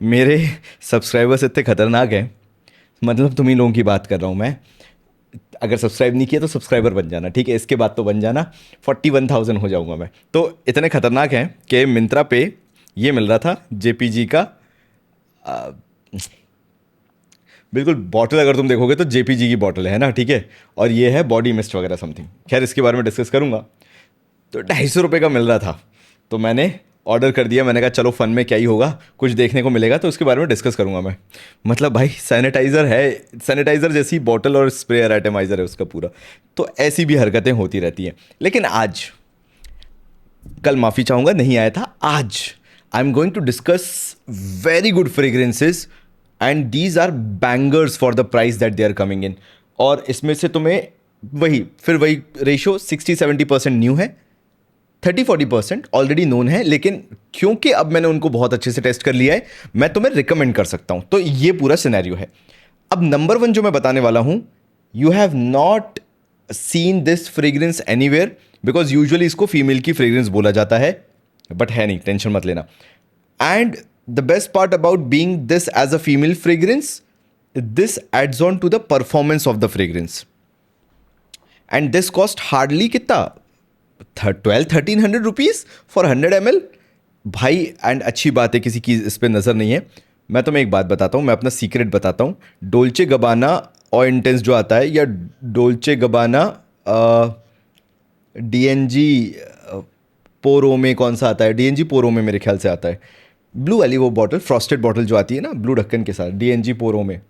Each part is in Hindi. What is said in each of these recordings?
मेरे सब्सक्राइबर्स इतने खतरनाक हैं, मतलब तुम ही लोगों की बात कर रहा हूँ मैं। अगर सब्सक्राइब नहीं किया तो सब्सक्राइबर बन जाना, ठीक है, इसके बाद तो बन जाना। 41,000 हो जाऊंगा मैं। तो इतने खतरनाक हैं कि मिंत्रा पे ये मिल रहा था जेपीजी का। आ, बिल्कुल बॉटल अगर तुम देखोगे तो जेपीजी की बॉटल है ना, ठीक है। और ये है बॉडी मिस्ट वगैरह समथिंग, खैर इसके बारे में डिस्कस करूंगा। तो 250 रुपये का मिल रहा था, तो मैंने ऑर्डर कर दिया। मैंने कहा चलो फन में क्या ही होगा, कुछ देखने को मिलेगा तो उसके बारे में डिस्कस करूंगा मैं। मतलब भाई सैनिटाइज़र है, सैनिटाइज़र जैसी बॉटल और स्प्रेयर एटमाइज़र है उसका पूरा। तो ऐसी भी हरकतें होती रहती हैं। लेकिन आज, कल माफ़ी चाहूँगा नहीं आया था, आज I am going to discuss very good fragrances and these are bangers for the price that they are coming in. और इसमें से तुम्हें वही रेशो 60-70% न्यू है, 30-40% ऑलरेडी नोन है। लेकिन क्योंकि अब मैंने उनको बहुत अच्छे से टेस्ट कर लिया है, मैं तुम्हें रिकमेंड कर सकता हूं। तो ये पूरा सिनेरियो है। अब नंबर वन जो मैं बताने वाला हूं, you have not seen this fragrance anywhere, because usually इसको फीमेल की फ्रेग्रेंस बोला जाता है, बट है नहीं, टेंशन मत लेना। And the best part about being this as a female fragrance, this adds on to the performance of the fragrance. And this cost hardly कितना, 1,200-1,300 रुपीज़ फॉर 100 ml। भाई एंड अच्छी बात है किसी की इस पर नज़र नहीं है। मैं तुम्हें एक बात बताता हूँ, मैं अपना सीक्रेट बताता हूँ। डोल्चे गबाना और इंटेंस जो आता है, या डोल्चे गबाना डीएनजी पोरो में कौन सा आता है, डीएनजी पोरो में मेरे ख्याल से आता है, ब्लू वाली वो बॉटल, फ्रॉस्टेड बॉटल जो आती है ना ब्लू ढक्कन के साथ, डीएनजी पोरो में,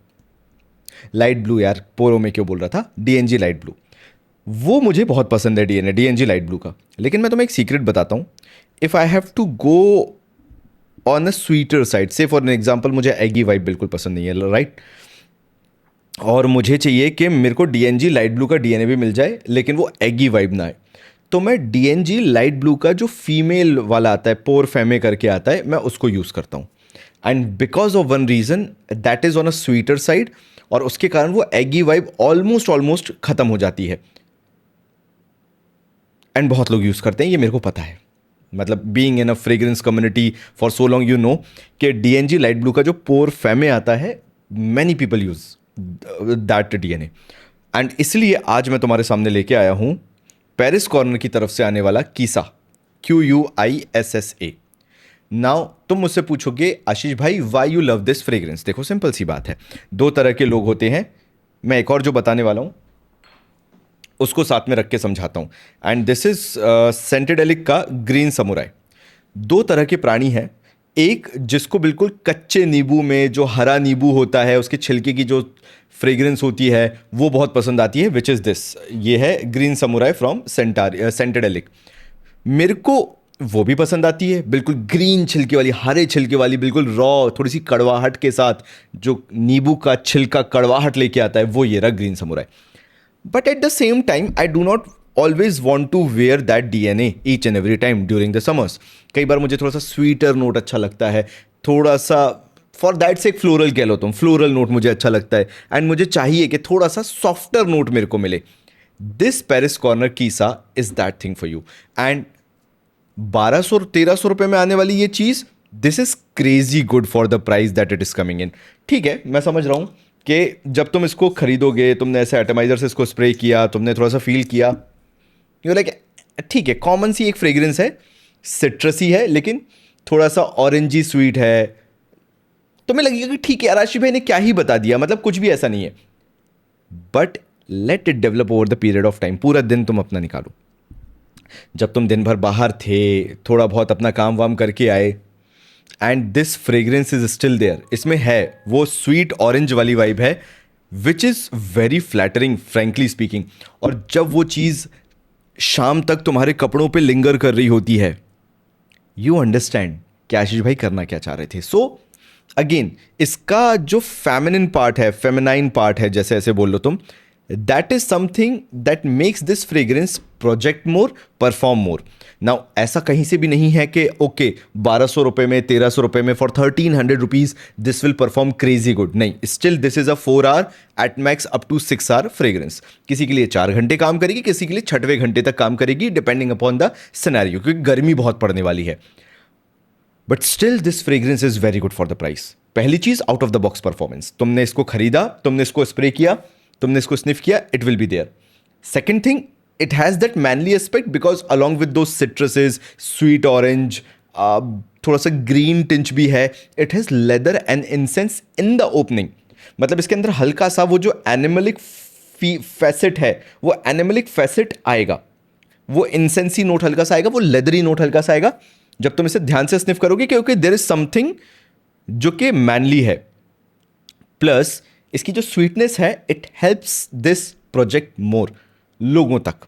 लाइट ब्लू यार, पोरो में क्यों बोल रहा था, डीएनजी लाइट ब्लू। वो मुझे बहुत पसंद है डीएनजी लाइट ब्लू का। लेकिन मैं तुम्हें एक सीक्रेट बताता हूँ, if I have to go on a sweeter side, say for an example मुझे एगी वाइब बिल्कुल पसंद नहीं है, राइट। और मुझे चाहिए कि मेरे को डीएनजी लाइट ब्लू का डीएनए भी मिल जाए, लेकिन वो एगी वाइब ना आए। तो मैं डीएनजी लाइट ब्लू का जो फीमेल वाला आता है, पोर फेमे करके आता है, मैं उसको यूज़ करता हूँ। And because of one reason, that is on a sweeter side, और उसके कारण वो एगी वाइब ऑलमोस्ट ऑलमोस्ट ख़त्म हो जाती है। एंड बहुत लोग यूज़ करते हैं, ये मेरे को पता है। मतलब being in a fragrance community for so long, you know कि डीएनजी लाइट ब्लू का जो पोर फेमे आता है, many people use that DNA. And इसलिए आज मैं तुम्हारे सामने लेके आया हूं पेरिस कॉर्नर की तरफ से आने वाला कीसा, QUISSA। नाउ तुम मुझसे पूछोगे आशीष भाई why you love this fragrance. देखो सिंपल सी बात है, दो तरह के लोग होते हैं। मैं एक और जो बताने वाला हूं उसको साथ में रख के समझाता हूँ। एंड दिस इज सेंटेडेलिक का ग्रीन समुराई। दो तरह के प्राणी हैं, एक जिसको बिल्कुल कच्चे नींबू में जो हरा नींबू होता है उसके छिलके की जो फ्रेग्रेंस होती है वो बहुत पसंद आती है, विच इज़ दिस, ये है ग्रीन समुराई फ्रॉम सेंटेडेलिक। मेरे को वो भी पसंद आती है, बिल्कुल ग्रीन छिलके वाली, हरे छिलके वाली, बिल्कुल रॉ, थोड़ी सी कड़वाहट के साथ, जो नींबू का छिलका कड़वाहट लेके आता है, वो ये रहा green samurai. But at the same time, I do not always want to wear that DNA each and every time during the summers. कई बार मुझे थोड़ा सा स्वीटर नोट अच्छा लगता है, थोड़ा सा फॉर दैट से एक फ्लोरल कह लो तुम, फ्लोरल नोट मुझे अच्छा लगता है। एंड मुझे चाहिए कि थोड़ा सा सॉफ्टर नोट मेरे को मिले। This Paris corner Qissa is that thing for you. And 1,200-1,300 रुपये में आने वाली ये चीज़, this is crazy good for the price that it is coming in. ठीक है, मैं समझ रहा हूँ कि जब तुम इसको खरीदोगे, तुमने ऐसे एटमाइजर से इसको स्प्रे किया, तुमने थोड़ा सा फील किया, यू लाइक ठीक है, कॉमन सी एक फ्रेग्रेंस है, सिट्रसी है, लेकिन थोड़ा सा ऑरेंजी स्वीट है। तुम्हें लगेगा कि ठीक है आराशी भाई ने क्या ही बता दिया, मतलब कुछ भी ऐसा नहीं है। But let it develop over the period of time. पूरा दिन तुम अपना निकालो, जब तुम दिन भर बाहर थे, थोड़ा बहुत अपना काम वाम करके आए, and this fragrance is still there. इसमें है वो स्वीट ऑरेंज वाली वाइब है, which is very flattering frankly speaking. और जब वो चीज़ शाम तक तुम्हारे कपड़ों पे लिंगर कर रही होती है, यू अंडरस्टैंड कि आशीष भाई करना क्या चाह रहे थे। सो अगेन, इसका जो फेमिनिन पार्ट है, फेमिनाइन पार्ट है, जैसे ऐसे बोल लो तुम, that is something that makes this fragrance project more, perform more. Now ऐसा कहीं से भी नहीं है कि ओके 1,200 रुपये में, 1,300 रुपये में, for 1,300 rupees this will perform crazy good. नहीं, still this is a 4 hour at max up to 6 hour fragrance. किसी के लिए 4 घंटे काम करेगी, किसी के लिए 6वें घंटे तक काम करेगी, डिपेंडिंग अपॉन द सिनेरियो, क्योंकि गर्मी बहुत पड़ने वाली है। But still this fragrance is very good for the price. पहली चीज, out of the box performance. तुमने इसको खरीदा, तुमने इसको स्प्रे किया, तुमने इसको स्निफ किया, it will be there. Second thing, it has that manly aspect because along with those citruses, sweet orange, थोड़ा सा ग्रीन टिंच भी है, it has leather and incense in the opening. मतलब इसके अंदर हल्का सा वो जो एनिमलिक फैसेट है, वो एनिमलिक फैसेट आएगा, वो इंसेंसी नोट हल्का सा आएगा, वो लेदरी नोट हल्का सा आएगा जब तुम इसे ध्यान से स्निफ करोगे, क्योंकि देयर इज समथिंग जो कि मैनली है। प्लस इसकी जो स्वीटनेस है, it helps this project more लोगों तक।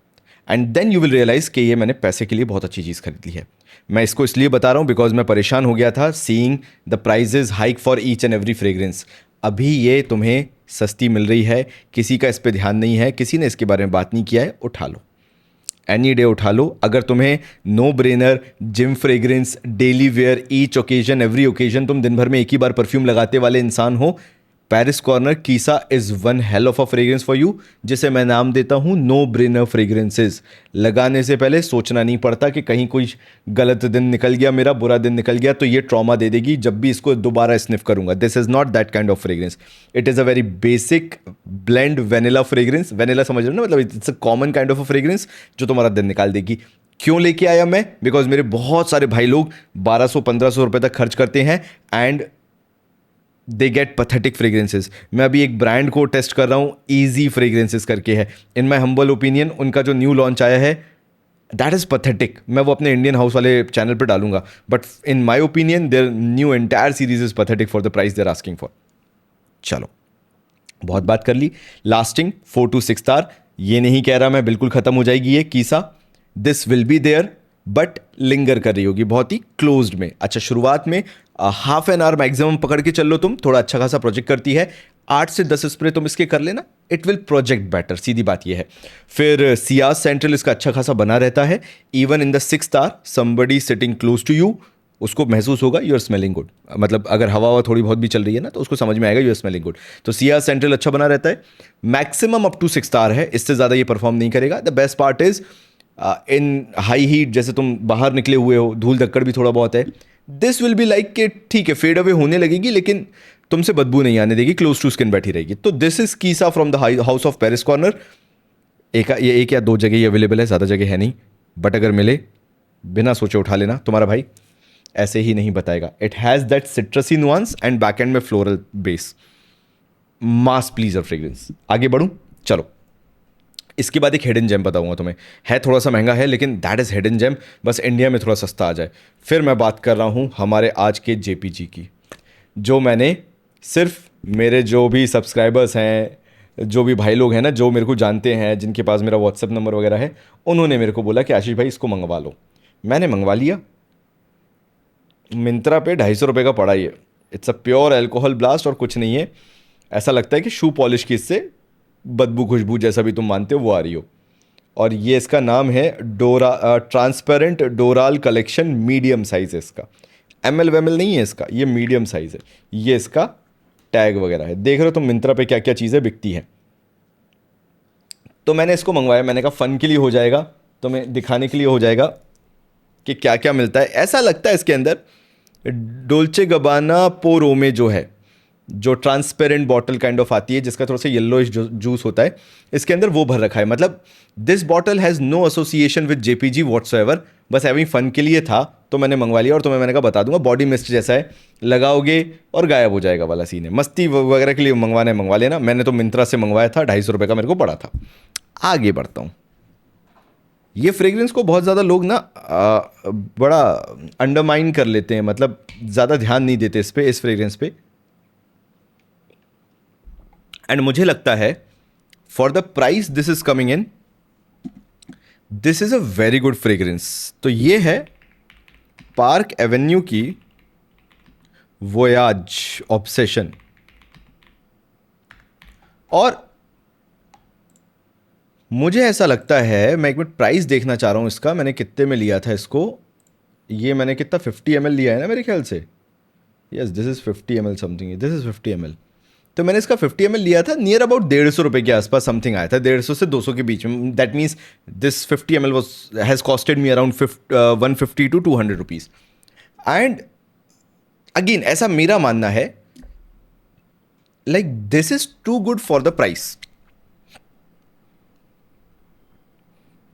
And then you will realise कि ये मैंने पैसे के लिए बहुत अच्छी चीज़ खरीद ली है। मैं इसको इसलिए बता रहा हूँ बिकॉज मैं परेशान हो गया था seeing the prices hike for each and every fragrance. अभी ये तुम्हें सस्ती मिल रही है, किसी का इस पर ध्यान नहीं है, किसी ने इसके बारे में बात नहीं किया है, उठा लो, एनी डे उठा लो। अगर तुम्हें no brainer gym fragrance, daily wear, each occasion, every occasion, तुम दिन भर में एक ही बार परफ्यूम लगाते वाले इंसान हो, Paris corner Qissa is one hell of a fragrance for you, जिसे मैं नाम देता हूं नो ब्रेनर फ्रेग्रेंसेस। लगाने से पहले सोचना नहीं पड़ता कि कहीं कोई गलत दिन निकल गया, मेरा बुरा दिन निकल गया तो ये ट्रॉमा दे देगी जब भी इसको दोबारा स्निफ करूंगा। This is not that kind of fragrance. It is a very basic blend vanilla fragrance. Vanilla समझ रहे हो ना, मतलब it's a common kind of a fragrance जो तुम्हारा दिन निकाल देगी। क्यों लेके आया मैं? बिकॉज मेरे बहुत सारे भाई लोग 1200-1500 रुपए तक खर्च करते हैं and they get pathetic fragrances. मैं अभी एक ब्रांड को टेस्ट कर रहा हूँ, ईजी फ्रेग्रेंसेज करके है। इन माई हम्बल ओपिनियन उनका जो न्यू लॉन्च आया है, दैट इज़ पथेटिक। मैं वो अपने इंडियन हाउस वाले चैनल पर डालूंगा, but in my opinion their new entire series is pathetic for the price there asking for. चलो, बहुत बात कर ली। Lasting 4 to 6 star. ये नहीं कह रहा मैं बिल्कुल खत्म हो जाएगी ये Qissa, this will be there, but linger कर रही होगी बहुत ही क्लोज्ड में। अच्छा, शुरुआत में हाफ एन आवर मैक्सिमम पकड़ के चल लो, तुम थोड़ा अच्छा खासा प्रोजेक्ट करती है। 8 से 10 स्प्रे तुम इसके कर लेना, इट विल प्रोजेक्ट बेटर, सीधी बात ये है। फिर सियाज सेंट्रल इसका अच्छा खासा बना रहता है। Even in the 6 star somebody sitting close to you, उसको महसूस होगा यू आर स्मेलिंग गुड। मतलब अगर हवा थोड़ी बहुत भी चल रही है ना, तो उसको समझ में आएगा यू आर स्मेलिंग गुड। तो सियाज सेंट्रल अच्छा बना रहता है। मैक्सिमम अप टू 6 स्टार है, इससे ज़्यादा ये परफॉर्म नहीं करेगा। The best part is in high heat, जैसे तुम बाहर निकले हुए हो, धूल धक्कड़ भी थोड़ा बहुत है, दिस विल बी लाइक कि ठीक है फेड अवे होने लगेगी लेकिन तुमसे बदबू नहीं आने देगी, क्लोज टू स्किन बैठी रहेगी। तो this is कीसा from the house of Paris corner. एक या दो जगह ही अवेलेबल है, ज़्यादा जगह है नहीं, बट अगर मिले बिना सोचे उठा लेना, तुम्हारा भाई ऐसे ही नहीं बताएगा। It has that सिट्रसी nuance and back and में फ्लोरल बेस, मास प्लीजर फ्रेग्रेंस। आगे बढ़ूं, चलो। इसके बाद एक हिडन जेम बताऊंगा तुम्हें, है थोड़ा सा महंगा है लेकिन दैट इज़ हिडन जेम, बस इंडिया में थोड़ा सस्ता आ जाए। फिर मैं बात कर रहा हूं हमारे आज के जेपीजी की, जो मैंने सिर्फ मेरे जो भी सब्सक्राइबर्स हैं, जो भी भाई लोग हैं ना, जो मेरे को जानते हैं, जिनके पास मेरा व्हाट्सएप नंबर वगैरह है, उन्होंने मेरे को बोला कि आशीष भाई इसको मंगवा लो। मैंने मंगवा लिया। मिंत्रा पे 250 रुपये का पड़ा ये। It's a pure alcohol blast और कुछ नहीं है। ऐसा लगता है कि शू पॉलिश की इससे बदबू खुशबू जैसा भी तुम मानते हो वो आ रही हो। और ये इसका नाम है ट्रांसपेरेंट डोराल कलेक्शन, मीडियम साइज़ है इसका। एमएल वेमएल नहीं है इसका, ये मीडियम साइज़ है। ये इसका टैग वगैरह है, देख रहे हो तुम मिंत्रा पे क्या क्या चीज़ें बिकती हैं। तो मैंने इसको मंगवाया, मैंने कहा फ़न के लिए हो जाएगा, तुम्हें दिखाने के लिए हो जाएगा कि क्या क्या मिलता है। ऐसा लगता है इसके अंदर डोल्चे गबाना पोरोमे जो है, जो ट्रांसपेरेंट बॉटल काइंड ऑफ आती है, जिसका थोड़ा सा येलोइश जूस होता है, इसके अंदर वो भर रखा है। मतलब this bottle has no association with JPG whatsoever, बस हैविंग फन के लिए था तो मैंने मंगवा लिया। और तुम्हें मैंने कहा बता दूंगा, बॉडी मिस्ट जैसा है, लगाओगे और गायब हो जाएगा वाला सीन है। मस्ती वगैरह के लिए मंगवाना है मंगवा लेना। मैंने तो मिंत्रा से मंगवाया था, 250 रुपये का मेरे को पड़ा था। आगे बढ़ता हूँ। ये फ्रेग्रेंस को बहुत ज़्यादा लोग ना बड़ा अंडरमाइन कर लेते हैं, मतलब ज़्यादा ध्यान नहीं देते इस पे, इस फ्रेग्रेंस पे। एंड मुझे लगता है for the price this is coming in, this is a very good fragrance. तो ये है पार्क एवेन्यू की वोयाज ऑब्सेशन। और मुझे ऐसा लगता है, मैं एक मिनट प्राइस देखना चाह रहा हूँ इसका, मैंने कितने में लिया था इसको। ये मैंने कितना 50 ml लिया है ना मेरे ख्याल से। Yes, this is 50 ml something, this is 50 ml। तो मैंने इसका 50 ml लिया था, नियर अबाउट 150 रुपये के आसपास समथिंग आया था, 150 से 200 के बीच में। That means this 50 ml has costed me around 150 to 200 rupees. And again ऐसा मेरा मानना है like this is too good for the price.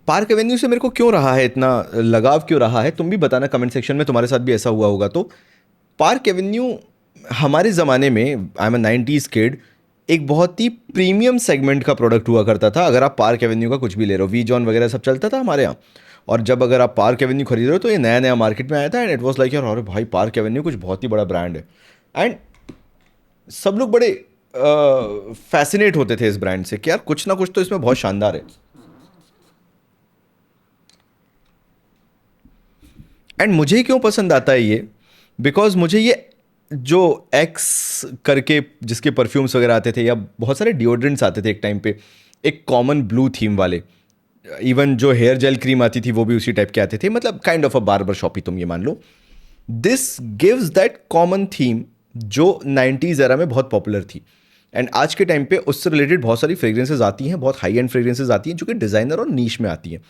Park Avenue से मेरे को क्यों रहा है इतना लगाव, क्यों रहा है, तुम भी बताना कमेंट सेक्शन में, तुम्हारे साथ भी ऐसा हुआ होगा तो। पार्क एवेन्यू हमारे ज़माने में, I am a 90s kid, एक बहुत ही प्रीमियम सेगमेंट का प्रोडक्ट हुआ करता था। अगर आप पार्क एवेन्यू का कुछ भी ले रहे हो, वी जॉन वगैरह सब चलता था हमारे यहाँ। और जब अगर आप पार्क एवेन्यू खरीद रहे हो तो ये नया नया मार्केट में आया था, एंड इट वॉज लाइक यार अरे भाई पार्क एवेन्यू कुछ बहुत ही बड़ा ब्रांड है। एंड सब लोग बड़े फैसिनेट होते थे इस ब्रांड से कि यार कुछ ना कुछ तो इसमें बहुत शानदार है। एंड मुझे क्यों पसंद आता है ये, बिकॉज मुझे ये जो एक्स करके जिसके परफ्यूम्स वगैरह आते थे, या बहुत सारे डिओड्रेंट्स आते थे एक टाइम पे, एक कॉमन ब्लू थीम वाले, इवन जो हेयर जेल क्रीम आती थी वो भी उसी टाइप के आते थे, मतलब kind of a barber shop ही तुम ये मान लो। This gives that common theme जो 90s एरा में बहुत पॉपुलर थी। एंड आज के टाइम पे उससे रिलेटेड बहुत सारी फ्रेग्रेंसेज आती हैं, बहुत हाई एंड फ्रेग्रेंसेज आती हैं जो कि डिज़ाइनर और नीश में आती हैं।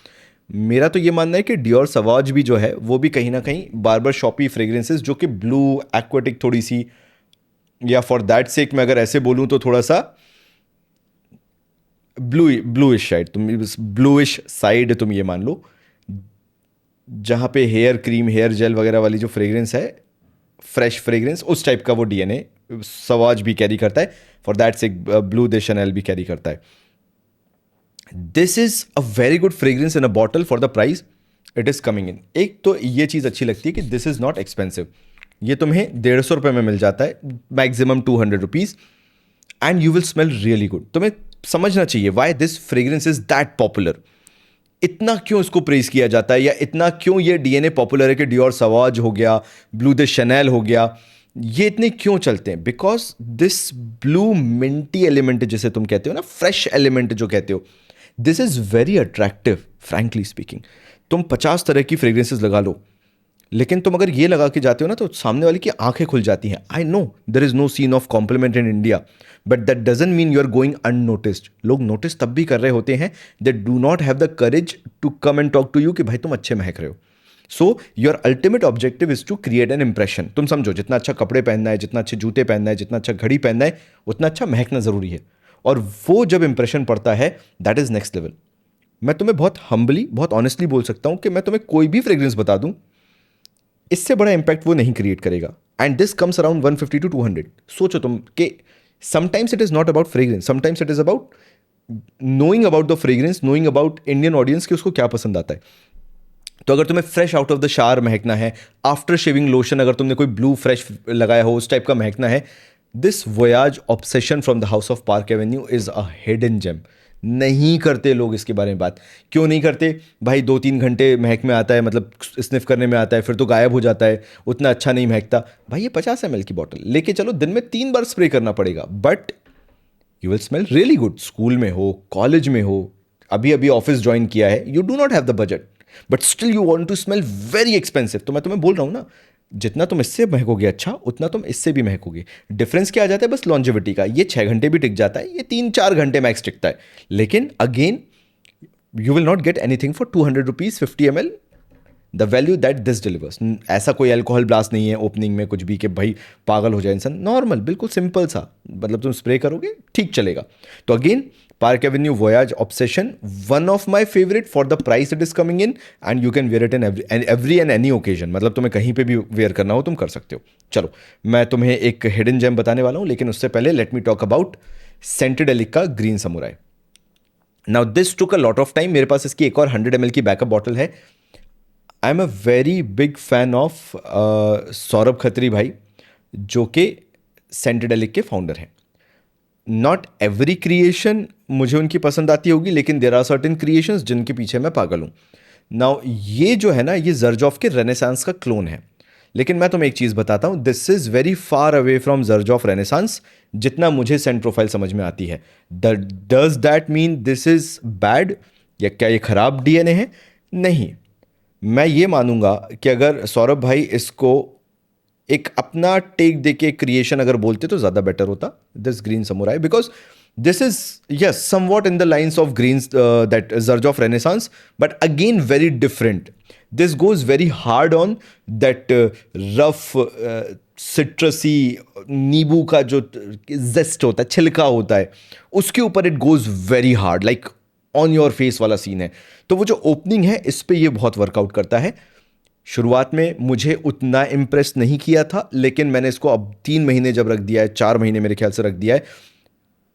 मेरा तो ये मानना है कि डियोर सवाज भी जो है वो भी कहीं ना कहीं बार्बर शॉपी फ्रेग्रेंसेज जो कि ब्लू एक्वाटिक थोड़ी सी, या फॉर दैट सेक मैं अगर ऐसे बोलूँ तो थोड़ा सा ब्लूइश साइड, तुम ब्लूइश साइड तुम ये मान लो, जहाँ पे हेयर क्रीम हेयर जेल वगैरह वाली जो फ्रेग्रेंस है, फ्रेश फ्रेग्रेंस, उस टाइप का वो डीएनए सवाज भी कैरी करता है। For that sake Bleu de Chanel भी कैरी करता है। This is a very good fragrance in a bottle for the price it is coming in. एक तो ये चीज़ अच्छी लगती है कि दिस इज नॉट एक्सपेंसिव, ये तुम्हें 150 रुपये में मिल जाता है, maximum 200 rupees, and you will smell really good. तुम्हें समझना चाहिए why this fragrance is that popular, इतना क्यों इसको प्रेज किया जाता है, या इतना क्यों ये डीएनए पॉपुलर है कि डियोर सवाज हो गया, ब्लू दे शनेल हो गया, ये इतने क्यों चलते हैं? Because this blue Minty element जिसे तुम कहते हो ना, फ्रेश एलिमेंट जो कहते हो, this is very attractive frankly speaking. तुम 50 तरह की फ्रेग्रेंसेज लगा लो, लेकिन तुम अगर ये लगा के जाते हो ना तो सामने वाले की आंखें खुल जाती हैं। I know there is no scene of compliment in India, but that doesn't mean you are going unnoticed. लोग नोटिस तब भी कर रहे होते हैं, that do not have the courage to come and talk to you कि भाई तुम अच्छे महक रहे हो। So your ultimate objective is to create an impression. तुम समझो जितना अच्छा कपड़े पहनना है, जितना अच्छे जूते पहनना है, जितना अच्छा घड़ी पहनना है, उतना अच्छा महकना जरूरी है। और वो जब इंप्रेशन पड़ता है, दैट इज नेक्स्ट लेवल। मैं तुम्हें बहुत हम्बली बहुत ऑनेस्टली बोल सकता हूं कि मैं तुम्हें कोई भी फ्रेग्रेंस बता दूं, इससे बड़ा इंपैक्ट वो नहीं क्रिएट करेगा। And this comes around 150 to 200। सोचो तुम कि sometimes it is not about fragrance, sometimes it is about knowing about the fragrance, knowing about Indian audience कि उसको क्या पसंद आता है। तो अगर तुम्हें fresh out of the shower महकना है, आफ्टर शेविंग लोशन अगर तुमने कोई ब्लू फ्रेश लगाया हो उस टाइप का महकना है, this Voyage Obsession from the house of Park Avenue is a hidden gem. नहीं करते लोग इसके बारे में बात। क्यों नहीं करते भाई? 2-3 घंटे महक में आता है, मतलब स्निफ करने में आता है, फिर तो गायब हो जाता है, उतना अच्छा नहीं महकता। भाई ये 50 ml की बॉटल लेके चलो, दिन में 3 बार स्प्रे करना पड़ेगा, but you will smell really good. School में हो, कॉलेज में हो, अभी अभी ऑफिस ज्वाइन किया है, you do not have the budget, but still you want to smell very expensive. तो मैं तुम्हें बोल रहा हूँ ना, जितना तुम इससे महकोगे अच्छा, उतना तुम इससे भी महकोगे। डिफरेंस क्या आ जाता है? बस लॉन्जेविटी का। ये 6 घंटे भी टिक जाता है, ये 3-4 घंटे मैक्स टिकता है। लेकिन again you will not get anything for 200 rupees 50 ml, the value that this delivers. ऐसा कोई अल्कोहल ब्लास्ट नहीं है ओपनिंग में कुछ भी कि भाई पागल हो जाए इंसान। नॉर्मल बिल्कुल सिंपल सा, मतलब तुम स्प्रे करोगे ठीक चलेगा। तो again park Avenue voyage obsession, one of my favourite for the price it is coming in, and you can wear it in every and any occasion. मतलब तुम्हें कहीं पे भी वेयर करना हो तुम कर सकते हो। चलो मैं तुम्हें एक हिडन जेम बताने वाला हूँ, लेकिन उससे पहले लेट मी टॉक अबाउट सेंटेडेलिक का green samurai. Now this took a lot of time. मेरे पास इसकी एक और 100 ml की बैकअप बॉटल है। I am a very big fan of Saurabh Khatri भाई, जो कि सेंटेडेलिक के फाउंडर हैं। नॉट एवरी क्रिएशन मुझे उनकी पसंद आती होगी, लेकिन देर आर सर्टेन क्रिएशंस जिनके पीछे मैं पागल हूँ। नाउ ये जो है ना, ये जर्जॉफ के रेनेसांस का क्लोन है। लेकिन मैं तुम्हें एक चीज़ बताता हूँ, this is very far away from Xerjoff Renaissance, जितना मुझे सेंट प्रोफाइल समझ में आती है। Does that mean this is bad, या क्या ये खराब डीएनए है? नहीं। मैं ये मानूंगा कि अगर सौरभ भाई इसको एक अपना टेक देके क्रिएशन अगर बोलते तो ज़्यादा बेटर होता this green samurai, because this is yes somewhat in the lines of greens that Zurge of Renaissance, but again very different. This goes very hard on that rough citrusy नींबू का जो zest होता है, छिलका होता है, उसके ऊपर it goes very hard like on your face वाला सीन है. तो वो जो ओपनिंग है इस पे ये बहुत वर्कआउट करता है. शुरुआत में मुझे उतना इम्प्रेस नहीं किया था, लेकिन मैंने इसको अब 3 महीने जब रख दिया है, 4 महीने मेरे ख्याल से रख दिया है,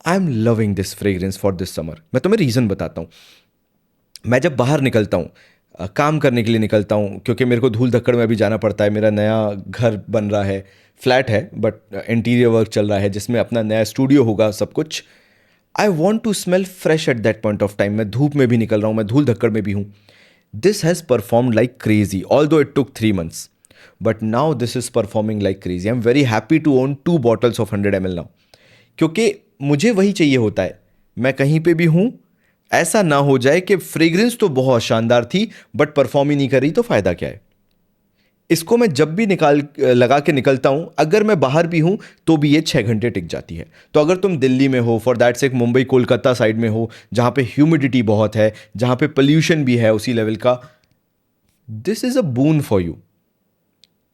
I am loving this fragrance for this summer. मैं तुम्हें रीज़न बताता हूँ. मैं जब बाहर निकलता हूँ, काम करने के लिए निकलता हूँ, क्योंकि मेरे को धूल धक्कड़ में अभी जाना पड़ता है. मेरा नया घर बन रहा है, फ्लैट है बट इंटीरियर वर्क चल रहा है जिसमें अपना नया स्टूडियो होगा, सब कुछ. I want to smell fresh at that point of time. मैं धूप में भी निकल रहा हूँ, मैं धूल धक्कड़ में भी हूँ. This has performed like crazy, although it took 3 months, but now this is performing like crazy. I am very happy to own 2 bottles of 100 ml now, क्योंकि मुझे वही चाहिए होता है. मैं कहीं पे भी हूँ, ऐसा ना हो जाए कि फ्रेग्रेंस तो बहुत शानदार थी बट परफॉर्म ही नहीं कर रही, तो फ़ायदा क्या है. इसको मैं जब भी लगा के निकलता हूँ, अगर मैं बाहर भी हूँ तो भी ये 6 घंटे टिक जाती है. तो अगर तुम दिल्ली में हो, for that sake Mumbai Kolkata side में हो, जहाँ पे ह्यूमिडिटी बहुत है, जहाँ पे पोल्यूशन भी है उसी लेवल का, this is a boon for you.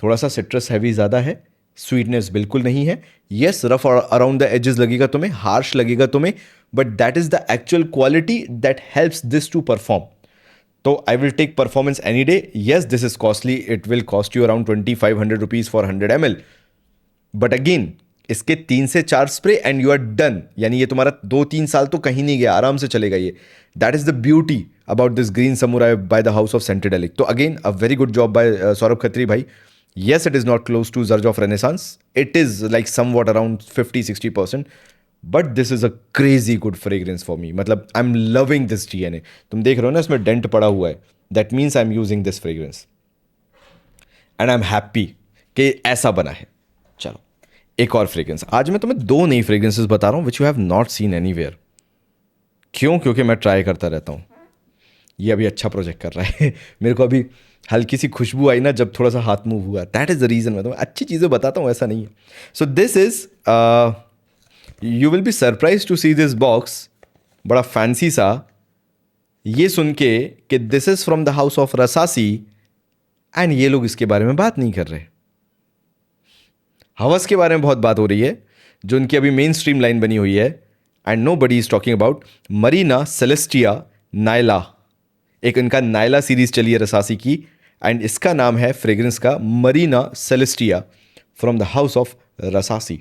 थोड़ा सा सिट्रस हैवी ज़्यादा है, स्वीटनेस बिल्कुल नहीं है. Yes, rough around the edges लगेगा तुम्हें, हार्श लगेगा तुम्हें, but that is the actual quality that helps this to perform. तो I will take performance any day. Yes, this is costly, it will cost you around 2500 rupees for 100 ml, but again इसके 3 से 4 spray and you are done. यानी ये तुम्हारा 2-3 साल तो कहीं नहीं गया, आराम से चलेगा ये. That is the beauty about this green samurai by the house of scentedelic. तो again a very good job by Saurabh Khatri भाई. Yes, it is not close to Zurge of Renaissance. It is like somewhat around 50-60%. But this is a crazy good fragrance for me. मतलब I'm loving this DNA. तुम देख रहे हो ना इसमें डेंट पड़ा हुआ है. That means I'm using this fragrance. And I'm happy कि ऐसा बना है. चलो एक और फ्रेग्रेंस. आज मैं तुम्हें 2 नई फ्रेग्रेंसेस बता रहा हूँ which you have not scene anywhere. क्यों? क्योंकि मैं ट्राई करता रहता हूँ. ये अभी अच्छा प्रोजेक्ट कर रहा है. मेरे को अभी हल्की सी खुशबू आई ना जब थोड़ा सा हाथ मूव हुआ. That is the reason. मैं तुम्हें अच्छी चीज़ें बताता हूँ, ऐसा नहीं है. So this is, you will be surprise to see this box. बड़ा फैंसी सा, ये सुन के कि this is from the house of Rasasi, and ये लोग इसके बारे में बात नहीं कर रहे. हवस के बारे में बहुत बात हो रही है, जो उनकी अभी मेन स्ट्रीम लाइन बनी हुई है, and nobody is talking about Marina Celestia Nayla. एक इनका नायला सीरीज चली है रसासी की, एंड इसका नाम है फ्रेग्रेंस का Marina Celestia from the house of Rasasi.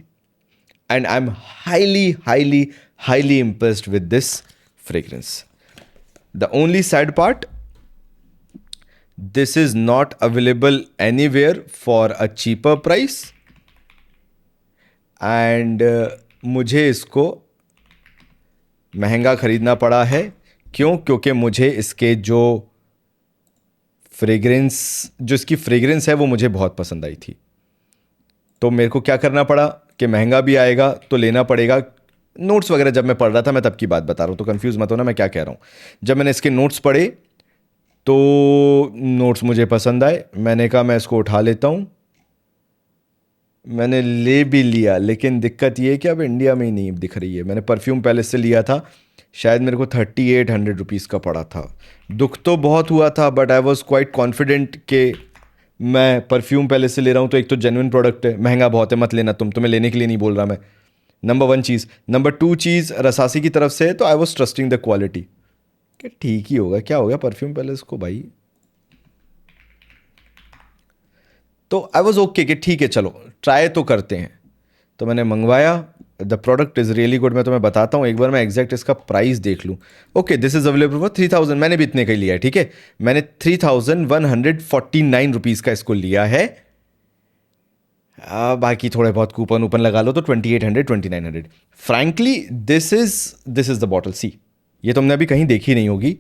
And I am highly highly highly impressed with this fragrance. The only sad part, this is not available anywhere for a cheaper price, and मुझे इसको महंगा खरीदना पड़ा है. क्यों? क्योंकि मुझे इसके जो इसकी फ्रेग्रेंस है वो मुझे बहुत पसंद आई थी. तो मेरे को क्या करना पड़ा कि महंगा भी आएगा तो लेना पड़ेगा. नोट्स वगैरह जब मैं पढ़ रहा था, मैं तब की बात बता रहा हूँ, तो कंफ्यूज मत होना मैं क्या कह रहा हूँ. जब मैंने इसके नोट्स पढ़े तो नोट्स मुझे पसंद आए. मैंने कहा मैं इसको उठा लेता हूँ. मैंने ले भी लिया, लेकिन दिक्कत ये है कि अब इंडिया में ही नहीं दिख रही है. मैंने परफ्यूम पैलेस से लिया था, शायद मेरे को 3800 रुपीज़ का पड़ा था. दुख तो बहुत हुआ था, but I was quite confident कि मैं परफ्यूम पैलेस से ले रहा हूँ तो एक तो जेन्युइन प्रोडक्ट है. महंगा बहुत है, मत लेना तुम्हें लेने के लिए नहीं बोल रहा मैं. नंबर 1 चीज़. नंबर 2 चीज़, रसासी की तरफ से, तो I was trusting the quality कि ठीक ही होगा. क्या हो गया परफ्यूम पैलेस को भाई. तो आई वॉज ओके कि ठीक है चलो ट्राई तो करते हैं. तो मैंने मंगवाया. The product is really good. मैं तुम्हें बताता हूँ, एक बार मैं एग्जैक्ट इसका प्राइस देख लूँ. Okay, this is available for 3000. मैंने भी इतने का ही लिया है, ठीक है. मैंने 3149 रुपीज़ का इसको लिया है. बाकी थोड़े बहुत कूपन ऊपन लगा लो तो 2800 2900. Frankly this is the bottle. See, ये तुमने अभी कहीं देखी नहीं होगी.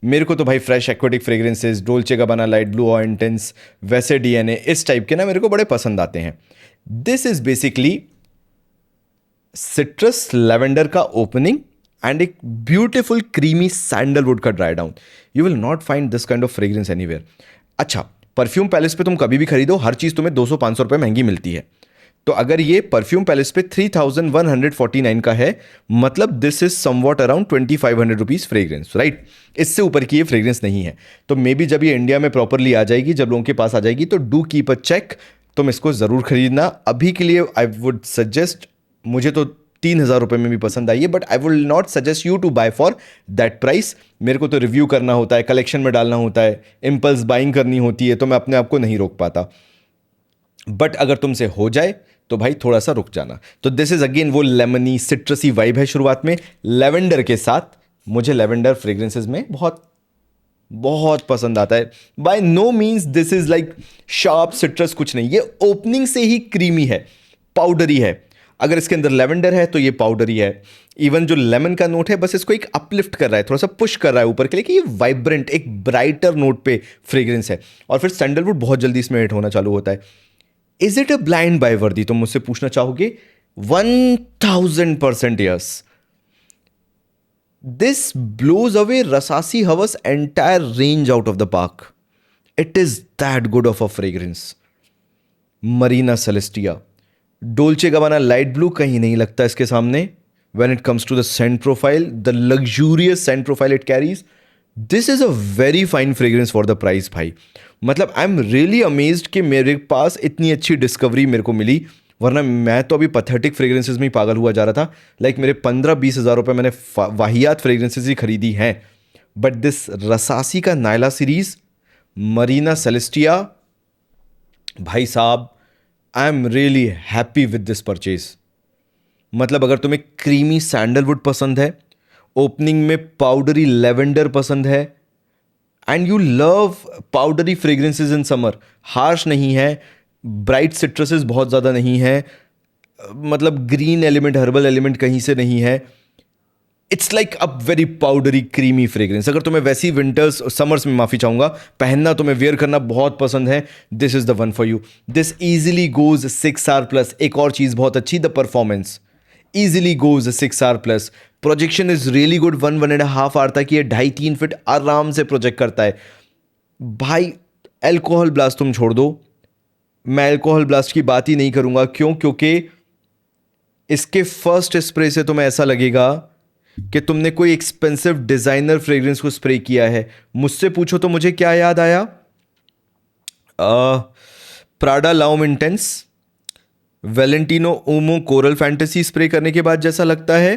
मेरे को तो भाई fresh aquatic fragrances, Dolce Gabbana light blue और इंटेंस, वैसे डीएनए, इस टाइप के ना मेरे को बड़े पसंद आते हैं. This is basically citrus lavender का ओपनिंग एंड एक ब्यूटिफुल क्रीमी सैंडलवुड का dry down. You will not find this kind of fragrance anywhere. अच्छा, परफ्यूम पैलेस पे तुम कभी भी खरीदो, हर चीज़ तुम्हें 200-500 रुपये महंगी मिलती है। तो अगर ये परफ्यूम पैलेस पे 3149 का है, मतलब this is somewhat around 2500 rupees fragrance, right. इससे ऊपर की ये फ्रेग्रेंस नहीं है। तो मे बी जब ये इंडिया में प्रॉपरली आ जाएगी, जब लोगों के पास आ जाएगी, तो डू कीप अ चेक, तुम इसको ज़रूर खरीदना। अभी के लिए आई वुड सजेस्ट, मुझे तो 3000 रुपये में भी पसंद आई है, but I will not suggest you to buy for that price. मेरे को तो रिव्यू करना होता है, कलेक्शन में डालना होता है, इम्पल्स बाइंग करनी होती है, तो मैं अपने आप को नहीं रोक पाता। बट अगर तुमसे हो जाए तो भाई थोड़ा सा रुक जाना। तो दिस इज अगेन वो लेमनी सिट्रसी वाइब है शुरुआत में, लेवेंडर के साथ। मुझे लेवेंडर फ्रेग्रेंसेस में बहुत बहुत पसंद आता है। By no means this is like sharp citrus, कुछ नहीं, ये ओपनिंग से ही क्रीमी है, पाउडरी है। अगर इसके अंदर लेवेंडर है तो ये पाउडरी है। इवन जो लेमन का नोट है, बस इसको एक अपलिफ्ट कर रहा है, थोड़ा सा पुश कर रहा है ऊपर के लिए, कि ये वाइब्रेंट एक ब्राइटर नोट पे फ्रेग्रेंस है। और फिर सैंडलवुड बहुत जल्दी इसमें हिट होना चालू होता है। Is it a blind buy worthy, तुम मुझसे पूछना चाहोगे? 1000% yes. This blows away Rasasi Hawas entire range out of the park. It is that good of a fragrance. Marina Celestia, Dolce Gabbana light blue कहीं नहीं लगता इसके सामने। when it comes to the scent profile, the luxurious scent profile it carries, this is a very fine fragrance for the price भाई। मतलब आई एम रियली अमेज्ड कि मेरे पास इतनी अच्छी डिस्कवरी मेरे को मिली, वरना मैं तो अभी पथेटिक फ्रेग्रेंसेज में ही पागल हुआ जा रहा था। लाइक मेरे 15-20 हज़ार रुपये मैंने वाहियात फ्रेग्रेंसेज ही खरीदी हैं। बट दिस रसासी का नायला सीरीज, मरीना सेलेस्टिया, भाई साहब, I am really happy with this purchase. मतलब अगर तुम्हें क्रीमी सैंडलवुड पसंद है, ओपनिंग में पाउडरी लेवेंडर पसंद है, and you love powdery fragrances in summer, harsh नहीं है, ब्राइट सिट्रसेस बहुत ज़्यादा नहीं है, मतलब ग्रीन एलिमेंट, हर्बल एलिमेंट कहीं से नहीं है, it's like a very powdery creamy fragrance. अगर तुम्हें वैसी विंटर्स, समर्स में माफ़ी चाहूँगा, पहनना, तुम्हें वेयर करना बहुत पसंद है, this is the one for you. This easily goes 6R+। एक और चीज़ बहुत अच्छी, the performance easily goes 6R+। Projection is really good, 1.5 hour तक ये 2.5-3 फीट आराम से प्रोजेक्ट करता है भाई। एल्कोहल ब्लास्ट तुम छोड़ दो, मैं एल्कोहल ब्लास्ट की बात ही नहीं करूंगा। क्यों? क्योंकि इसके फर्स्ट स्प्रे से तुम्हें ऐसा लगेगा कि तुमने कोई एक्सपेंसिव डिजाइनर फ्रेग्रेंस को स्प्रे किया है। मुझसे पूछो तो मुझे क्या याद आया, Prada L'Homme intense Valentino Uomo coral fantasy spray करने के बाद जैसा लगता है।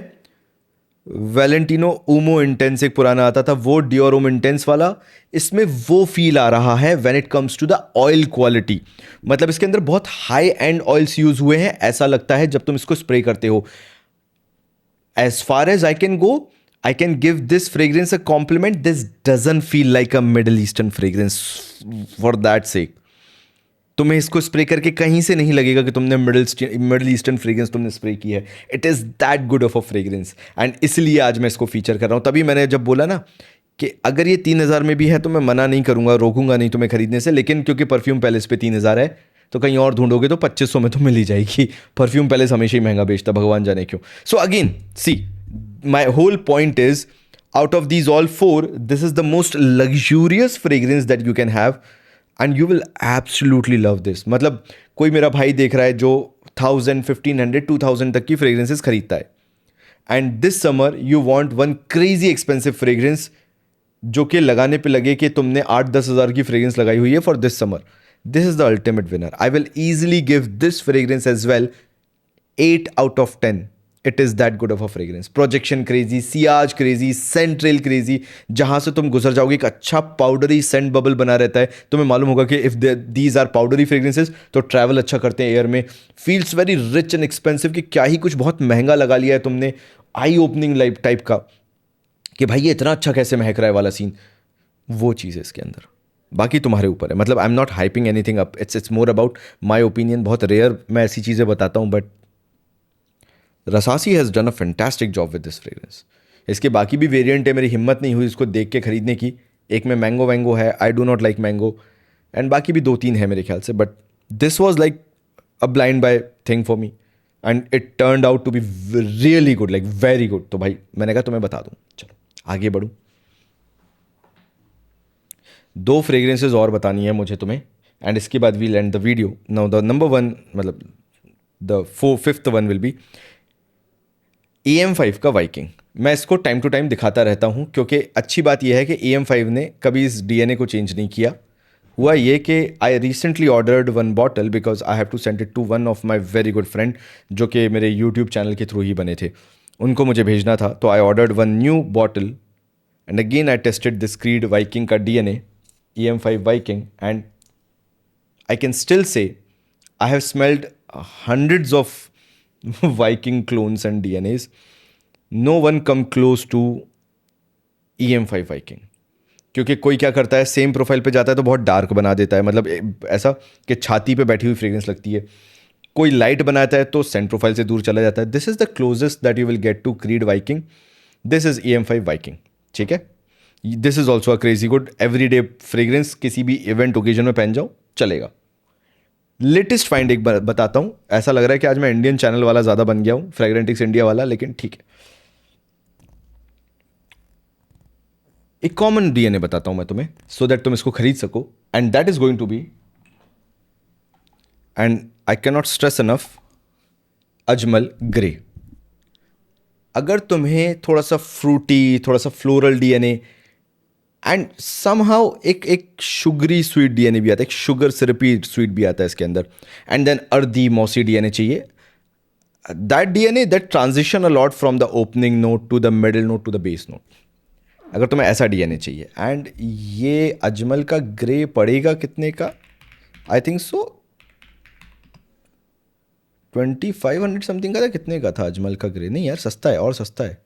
वैलेंटिनो उमो इंटेंस एक पुराना आता था, वो डियोर उम इंटेंस वाला, इसमें वो फील आ रहा है when it comes to the oil quality. मतलब इसके अंदर बहुत हाई एंड ऑयल्स यूज हुए हैं, ऐसा लगता है जब तुम इसको स्प्रे करते हो। As far as I can go, I can give this fragrance a compliment, this doesn't feel like a Middle Eastern fragrance. For that sake तुम्हें इसको स्प्रे करके कहीं से नहीं लगेगा कि तुमने मिडल ईस्टर्न फ्रेग्रेंस तुमने स्प्रे की है। It is that good of a fragrance, and इसलिए आज मैं इसको फीचर कर रहा हूँ। तभी मैंने जब बोला ना कि अगर ये 3000 में भी है तो मैं मना नहीं करूँगा, रोकूंगा नहीं तुम्हें खरीदने से। लेकिन क्योंकि परफ्यूम पैलेस पे 3000 है, तो कहीं और ढूंढोगे तो 2500 में तो मिल ही जाएगी। परफ्यूम पैलेस हमेशा ही महंगा बेचता, भगवान जाने क्यों। So again see, my whole point is, out of these all four, this is the most luxurious fragrance that you can have, and you will absolutely love this। मतलब कोई मेरा भाई देख रहा है जो 1000, 1500, 2000 तक की फ्रेग्रेंसेस खरीदता है, and this summer you want one crazy expensive fragrance जो कि लगाने पे लगे कि तुमने 8-10 हज़ार की फ्रेग्रेंस लगाई हुई है for this summer. This is the ultimate winner. I will easily give this fragrance as well 8/10। It is that good of a fragrance. Projection crazy, सियाज क्रेजी, सेंट रेल क्रेजी, जहाँ से तुम गुजर जाओगे एक अच्छा पाउडरी सेंट बबल बना रहता है। तुम्हें मालूम होगा कि if these are powdery fragrances तो ट्रैवल अच्छा करते हैं एयर में। Feels very rich and expensive, कि क्या ही कुछ बहुत महंगा लगा लिया है तुमने, आई ओपनिंग लाइफ टाइप का, कि भाई ये इतना अच्छा कैसे महक रहा है वाला सीन। वो चीज़ है इसके अंदर, बाकी तुम्हारे ऊपर है। मतलब I am not hyping anything up, it's more about my opinion. बहुत रेयर मैं ऐसी चीज़ें बताता हूँ, but रसासी has done a fantastic job with this fragrance. इसके बाकी भी वेरिएंट है, मेरी हिम्मत नहीं हुई इसको देख के खरीदने की। एक में मैंगो वैंगो है, I do not like mango, and बाकी भी 2-3 है मेरे ख्याल से, but this was like a blind buy thing for me, and it turned out to be really good, like very good. तो भाई मैंने कहा तुम्हें बता दूँ, चलो आगे बढ़ूँ। दो फ्रेग्रेंसेज और बतानी है मुझे तुम्हें, एंड इसके बाद we'll end the video. Now the number one, मतलब the fifth one will be AM5 का वाइकिंग। मैं इसको टाइम टू टाइम दिखाता रहता हूँ क्योंकि अच्छी बात यह है कि AM5 ने कभी इस DNA को चेंज नहीं किया। हुआ ये कि I recently ordered one bottle because I have to send it to one of my very good friend जो कि मेरे यूट्यूब चैनल के थ्रू ही बने थे, उनको मुझे भेजना था। तो I ordered one new bottle and again I tested this Creed Viking का DNA, AM5 Viking, and I can still say I have smelled hundreds of Viking clones and DNAs. No one come close to EM5 Viking. क्योंकि कोई क्या करता है, सेम प्रोफाइल पे जाता है तो बहुत डार्क बना देता है, मतलब ऐसा कि छाती पे बैठी हुई फ्रेग्रेंस लगती है। कोई लाइट बनाता है तो सेंट प्रोफाइल से दूर चला जाता है। This is the closest that you will get to Creed Viking. This is EM5 Viking, ठीक है। This is also a crazy good everyday fragrance, किसी भी इवेंट ओकेजन में पहन जाओ चलेगा। लेटेस्ट फाइंड एक बार बताता हूं, ऐसा लग रहा है कि आज मैं इंडियन चैनल वाला ज़्यादा बन गया हूं, फ्रेग्रेंटिक्स इंडिया वाला, लेकिन ठीक है। एक कॉमन DNA बताता हूं मैं तुम्हें सो दैट तुम इसको खरीद सको, and that is going to be, and I can not stress enough, Ajmal grey. अगर तुम्हें थोड़ा सा फ्रूटी, थोड़ा सा फ्लोरल DNA एंड समहाउ एक शुगरी स्वीट DNA भी आता है, एक शुगर सिरपी स्वीट भी आता है इसके अंदर, and then earthy mossy DNA चाहिए, that DNA that transition a lot from the opening note to the middle note to the base note. अगर तुम्हें ऐसा DNA चाहिए, एंड ये अजमल का ग्रे पड़ेगा कितने का, आई थिंक सो 2500 समथिंग का था, कितने का था अजमल का ग्रे? नहीं यार, सस्ता है और सस्ता है।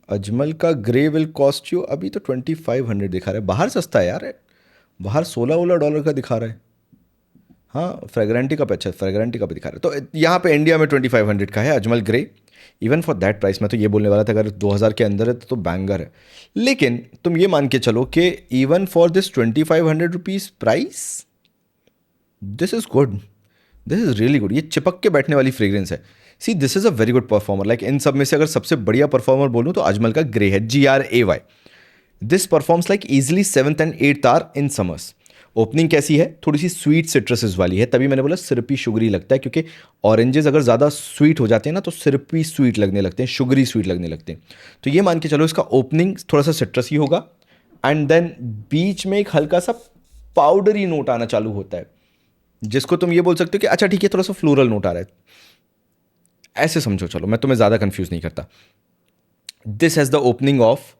अजमल का ग्रे विल कॉस्ट यू, अभी तो 2500 दिखा रहा है, बाहर सस्ता है यार, बाहर $16 का दिखा रहा है। हाँ, फ्रेग्रेंटी का, अच्छा फ्रेग्रेंटी का भी दिखा रहा है। तो यहाँ पे इंडिया में 2500 का है Ajmal grey. Even for that price, मैं तो ये बोलने वाला था अगर 2000 के अंदर है तो बैंगर है। लेकिन तुम ये मान के चलो कि even for this 2500 rupees price, this is good, this is really good. ये चिपक के बैठने वाली फ्रेग्रेंस है। See this is a very good performer. Like in सब में से अगर सबसे बढ़िया परफॉर्मर बोलूँ तो अजमल का ग्रे है, GRAY। This performs like easily 7th and 8th आर इन समर्स। ओपनिंग कैसी है, थोड़ी सी स्वीट सिट्रसेस वाली है, तभी मैंने बोला सिरपी शुगरी लगता है, क्योंकि ऑरेंजेस अगर ज़्यादा स्वीट हो जाते हैं ना तो सिरपी स्वीट लगने लगते हैं, शुगरी स्वीट लगने लगते हैं। तो ये मान के चलो इसका ओपनिंग थोड़ा सा सिट्रसी होगा, एंड देन बीच में एक हल्का सा पाउडरी नोट आना चालू होता है, जिसको तुम ये बोल सकते हो कि अच्छा ठीक है थोड़ा सा फ्लोरल नोट आ रहा है, ऐसे समझो। चलो मैं तुम्हें ज़्यादा कंफ्यूज नहीं करता। This has the opening of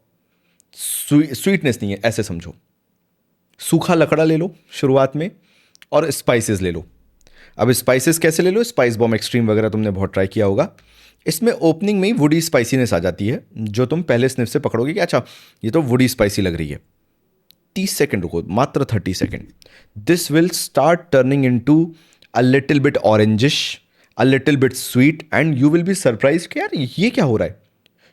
sweetness नहीं है, ऐसे समझो। सूखा लकड़ा ले लो शुरुआत में, और स्पाइसेस ले लो। अब स्पाइसेस कैसे ले लो, स्पाइस बॉम्ब एक्सट्रीम वगैरह तुमने बहुत ट्राई किया होगा। इसमें ओपनिंग में ही वुडी स्पाइसीनेस आ जाती है, जो तुम पहले स्निफ से पकड़ोगे कि अच्छा ये तो वुडी स्पाइसी लग रही है। 30 सेकेंड रुको, मात्र 30 second. This will start turning into a little bit orangish, a little bit sweet, and you will be surprise कि यार ये क्या हो रहा है।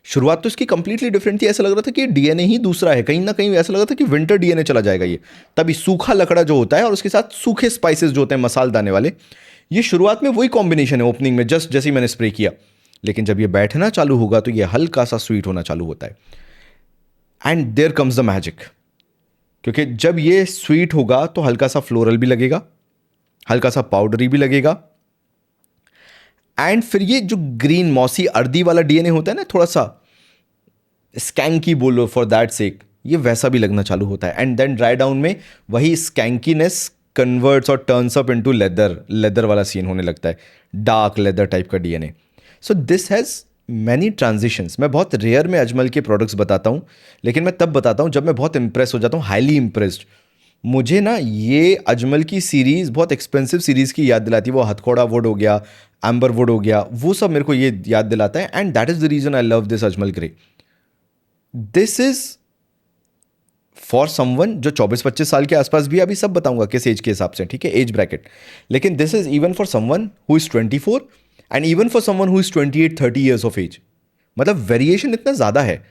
शुरुआत तो इसकी कंप्लीटली डिफरेंट थी, ऐसा लग रहा था कि DNA ही दूसरा है, कहीं ना कहीं ऐसा लग रहा था कि विंटर DNA चला जाएगा ये। तभी सूखा लकड़ा जो होता है और उसके साथ सूखे स्पाइसेस जो होते हैं मसाल दाने वाले, ये शुरुआत में वही कॉम्बिनेशन है ओपनिंग में, जस्ट जैसे ही मैंने स्प्रे किया। लेकिन जब ये बैठना चालू होगा तो ये हल्का सा स्वीट होना चालू होता है, and there comes the magic. क्योंकि जब ये स्वीट होगा तो हल्का सा फ्लोरल भी लगेगा, हल्का सा पाउडरी भी लगेगा, एंड फिर ये जो ग्रीन मॉसी अर्दी वाला DNA होता है ना, थोड़ा सा स्कैंकी बोलो फॉर दैट सेक, ये वैसा भी लगना चालू होता है। एंड देन ड्राई डाउन में वही स्कैंकीनेस कन्वर्ट्स और turns up into leather, leather वाला सीन होने लगता है, डार्क लेदर टाइप का DNA। So this has many transitions. मैं बहुत रेयर में अजमल के प्रोडक्ट्स बताता हूँ, लेकिन मैं तब बताता हूँ जब मैं बहुत इंप्रेस हो जाता हूँ, हाईली इंप्रेस्ड। मुझे ना ये अजमल की सीरीज़ बहुत एक्सपेंसिव सीरीज़ की याद दिलाती है। वो हथकौड़ा वुड हो गया, एम्बर वुड हो गया, वो सब मेरे को ये याद दिलाता है, and that is the reason I love this Ajmal grey. This is for someone जो 24-25 साल के आसपास भी, अभी सब बताऊंगा किस एज के हिसाब से, ठीक है, एज ब्रैकेट। लेकिन this is even for someone who is 24, and even for someone who is 28-30 years of age. मतलब वेरिएशन इतना ज़्यादा है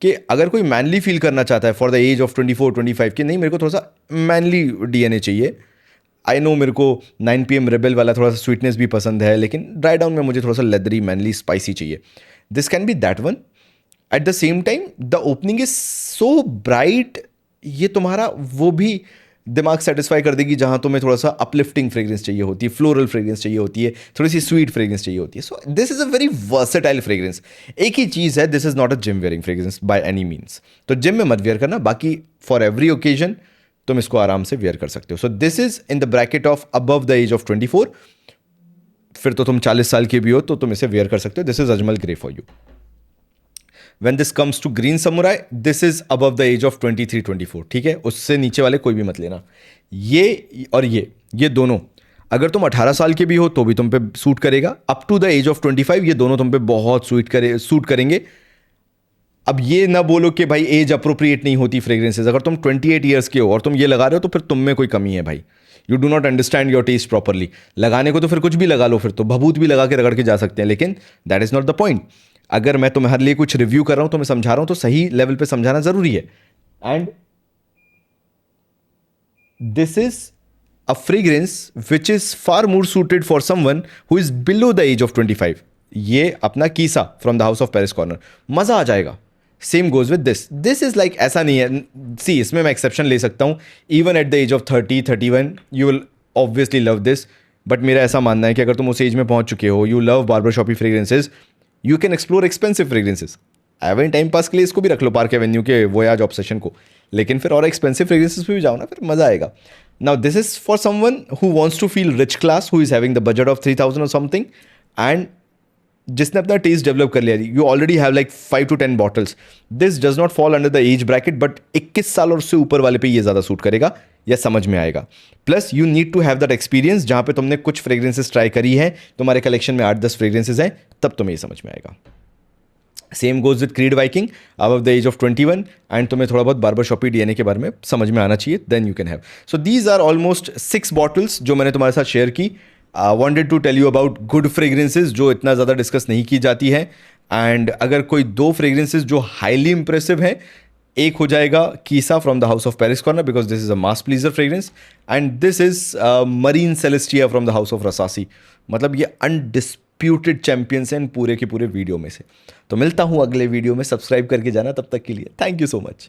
कि अगर कोई मैनली फील करना चाहता है फॉर द एज ऑफ 24-25 कि नहीं मेरे को थोड़ा सा मैनली DNA चाहिए, आई नो मेरे को 9 PM रेबल वाला थोड़ा सा स्वीटनेस भी पसंद है, लेकिन ड्राई डाउन में मुझे थोड़ा सा लेदरी मैनली स्पाइसी चाहिए, this can be that one. At the same time, the opening is so bright ये तुम्हारा वो भी दिमाग सेटिस्फाई कर देगी जहां तुम्हें थोड़ा सा अपलिफ्टिंग फ्रेग्रेंस चाहिए होती है, फ्लोरल फ्रेग्रेंस चाहिए होती है, थोड़ी सी स्वीट फ्रेग्रेंस चाहिए होती है. So this is a very versatile fragrance. एक ही चीज़ है, this is not a gym wearing fragrance by any means. तो जिम में मत वेयर करना, बाकी फॉर एवरी ओकेजन तुम इसको आराम से वेयर कर सकते हो. So this is in the bracket of above the age of 24. फिर तो तुम 40 साल के भी हो तो तुम इसे वेयर कर सकते हो. This is Ajmal grey for you. When this comes to green samurai, this is above the age of 23-24. ठीक है, उससे नीचे वाले कोई भी मत लेना. ये और ये दोनों अगर तुम 18 साल के भी हो तो भी तुम पे सूट करेगा. Up to the age of 25 ये दोनों तुम पे बहुत सूट करेंगे. अब ये ना बोलो कि भाई एज अप्रोप्रिएट नहीं होती फ्रेग्रेंसेज. अगर तुम 28 ईयर्स के हो और तुम ये लगा रहे हो तो फिर तुम में कोई कमी है भाई. You do not understand your taste properly. लगाने को तो फिर कुछ भी लगा लो, फिर तो भभूत भी लगा के रगड़ के जा सकते हैं, लेकिन that is not the point. अगर मैं तुम्हारे लिए कुछ रिव्यू कर रहा हूं तो मैं समझा रहा हूं तो सही लेवल पे समझाना जरूरी है. And this is a fragrance which is far more suited for someone who is below the age of 25. ये अपना Qissa from the house of Paris corner, मजा आ जाएगा. Same goes with this is like ऐसा नहीं है. सी इसमें मैं एक्सेप्शन ले सकता हूं. Even at the age of 30-31 you will obviously love this. But मेरा ऐसा मानना है कि अगर तुम उस एज में पहुंच चुके हो, you love barber shoppy fragrances, you can explore expensive fragrances. Even time pass के लिए इसको भी रख लो, पार्क एवेन्यू के वोयाज ऑब्सेशन को. लेकिन फिर और एक्सपेंसिव फ्रेग्रेंसेज पे भी जाओ ना, फिर मजा आएगा. Now this is for someone who wants to feel rich class, who is having the budget of 3000 और समथिंग, एंड जिसने अपना टेस्ट डेवलप कर लिया. You already have like 5 to 10 bottles. This does not fall under the age bracket, but 21 साल और उससे ऊपर वाले पे ये ज़्यादा सूट करेगा या समझ में आएगा. Plus you need to have that experience जहाँ पे तुमने कुछ फ्रेग्रेंसेस ट्राई करी है, तुम्हारे कलेक्शन में 8-10 फ्रेग्रेंसेस हैं, तब तुम्हें ये समझ में आएगा. Same goes with Creed Viking above the age of 21. And तुम्हें थोड़ा बहुत बार्बर शॉपी डीएनए के बारे में समझ में आना चाहिए, then you can have. So these are almost 6 bottles जो मैंने तुम्हारे साथ शेयर की. Wanted to tell you about good fragrances जो इतना ज़्यादा डिस्कस नहीं की जाती है. एंड अगर कोई 2 फ्रेग्रेंसेज जो हाईली इंप्रेसिव है, एक हो जाएगा Qissa from the house of Paris corner because this is a mass pleaser fragrance, and this is Marine Celestia from the house of Rasasi. मतलब ये अनडिस्प्यूटेड चैंपियंस हैं पूरे के पूरे वीडियो में से. तो मिलता हूँ अगले वीडियो में. सब्सक्राइब करके जाना. तब तक के लिए थैंक यू सो मच.